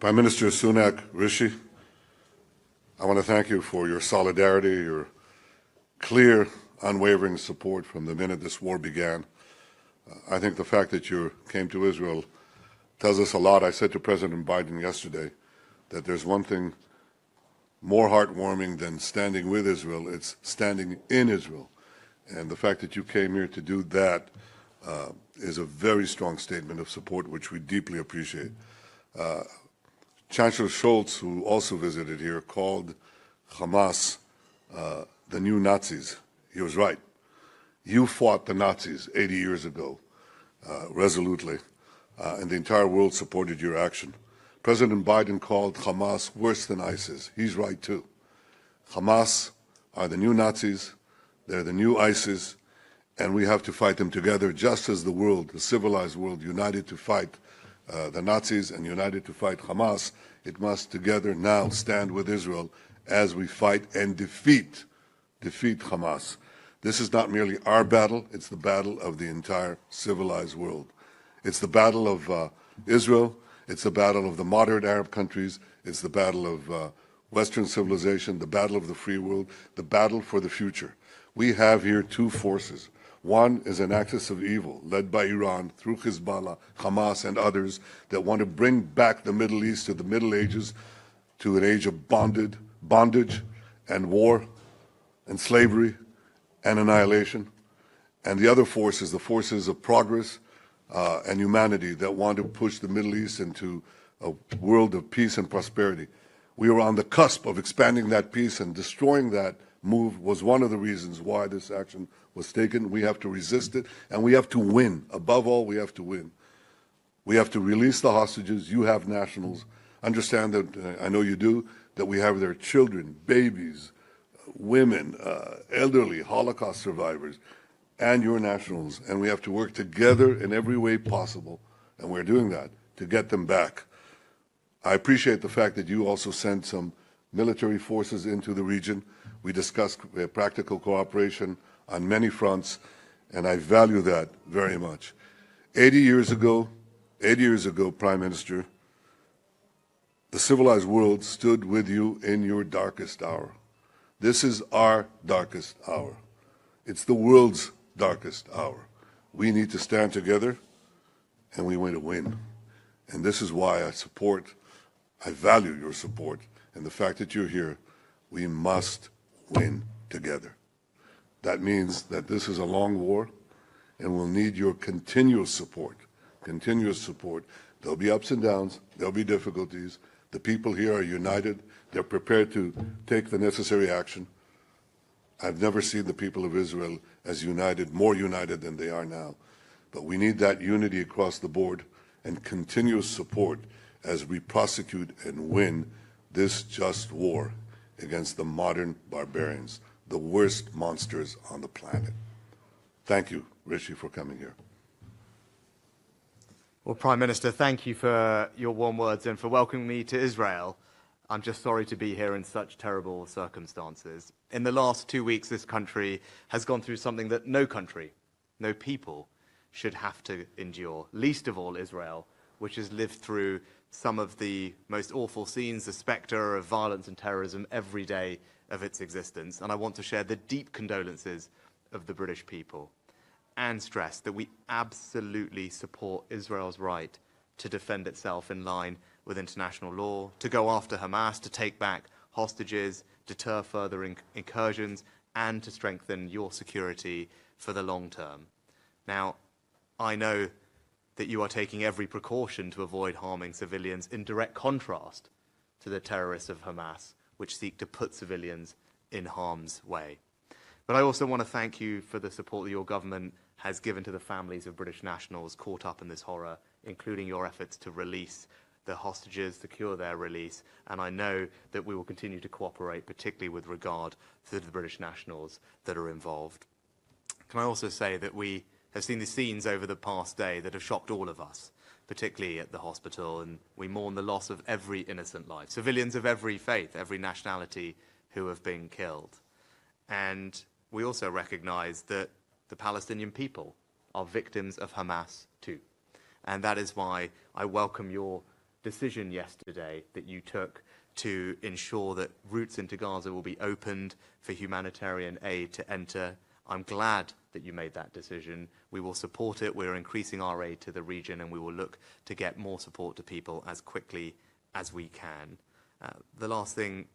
Prime Minister Sunak, Rishi, I want to thank you for your solidarity, your clear, unwavering support from the minute this war began. I think the fact that you came to Israel tells us a lot. I said to President Biden yesterday that there's one thing more heartwarming than standing with Israel, it's standing in Israel. And the fact that you came here to do that is a very strong statement of support, which we deeply appreciate. Chancellor Scholz, who also visited here, called Hamas the new Nazis. He was right. You fought the Nazis 80 years ago, resolutely, and the entire world supported your action. President Biden called Hamas worse than ISIS. He's right, too. Hamas are the new Nazis. They're the new ISIS, and we have to fight them together, just as the world, the civilized world, united to fight the Nazis and united to fight Hamas. It must together now stand with Israel as we fight and defeat Hamas. This is not merely our battle, it's the battle of the entire civilized world. It's the battle of Israel, it's the battle of the moderate Arab countries, it's the battle of Western civilization, the battle of the free world, the battle for the future. We have here two forces. One is an axis of evil led by Iran through Hezbollah, Hamas, and others that want to bring back the Middle East to the Middle Ages, to an age of bondage and war and slavery and annihilation. And the other force is the forces of progress and humanity that want to push the Middle East into a world of peace and prosperity. We are on the cusp of expanding that peace, and destroying that move was one of the reasons why this action was taken. We have to resist it, and we have to win. Above all, we have to win. We have to release the hostages. You have nationals. Understand that, I know you do, that we have their children, babies, women, elderly, Holocaust survivors, and your nationals. And we have to work together in every way possible, and we're doing that, to get them back. I appreciate the fact that you also sent some military forces into the region. We discussed practical cooperation on many fronts, and I value that very much. 80 years ago, Prime Minister, the civilized world stood with you in your darkest hour. This is our darkest hour. It's the world's darkest hour. We need to stand together, and we want to win. And this is why I value your support, and the fact that you're here. We must win together. That means that this is a long war, and we'll need your continuous support, There'll be ups and downs, there'll be difficulties. The people here are united. They're prepared to take the necessary action. I've never seen the people of Israel as united, more united than they are now. But we need that unity across the board and continuous support as we prosecute and win this just war against the modern barbarians, the worst monsters on the planet. Thank you, Rishi, for coming here. Well, Prime Minister, thank you for your warm words and for welcoming me to Israel. I'm just sorry to be here in such terrible circumstances. In the last 2 weeks, this country has gone through something that no country, no people should have to endure, least of all Israel, which has lived through some of the most awful scenes, the spectre of violence and terrorism every day of its existence. And I want to share the deep condolences of the British people and stress that we absolutely support Israel's right to defend itself in line with international law, to go after Hamas, to take back hostages, deter further incursions, and to strengthen your security for the long term. Now, I know that you are taking every precaution to avoid harming civilians, in direct contrast to the terrorists of Hamas, which seek to put civilians in harm's way. But I also want to thank you for the support that your government has given to the families of British nationals caught up in this horror, including your efforts to release the hostages, secure their release, and I know that we will continue to cooperate, particularly with regard to the British nationals that are involved. Can I also say that we have seen the scenes over the past day that have shocked all of us, particularly at the hospital, and we mourn the loss of every innocent life, civilians of every faith, every nationality who have been killed. And we also recognise that the Palestinian people are victims of Hamas too. And that is why I welcome your decision yesterday that you took to ensure that routes into Gaza will be opened for humanitarian aid to enter. I'm glad that you made that decision. We will support it. We're increasing our aid to the region, and we will look to get more support to people as quickly as we can. The last thing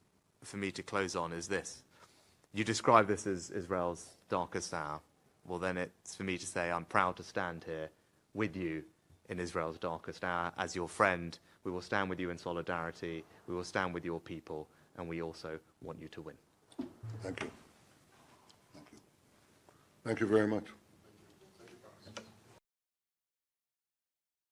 for me to close on is this. You describe this as Israel's darkest hour. Well, then it's for me to say I'm proud to stand here with you in Israel's darkest hour. As your friend, we will stand with you in solidarity. We will stand with your people, and we also want you to win. Thank you. Thank you. Thank you very much.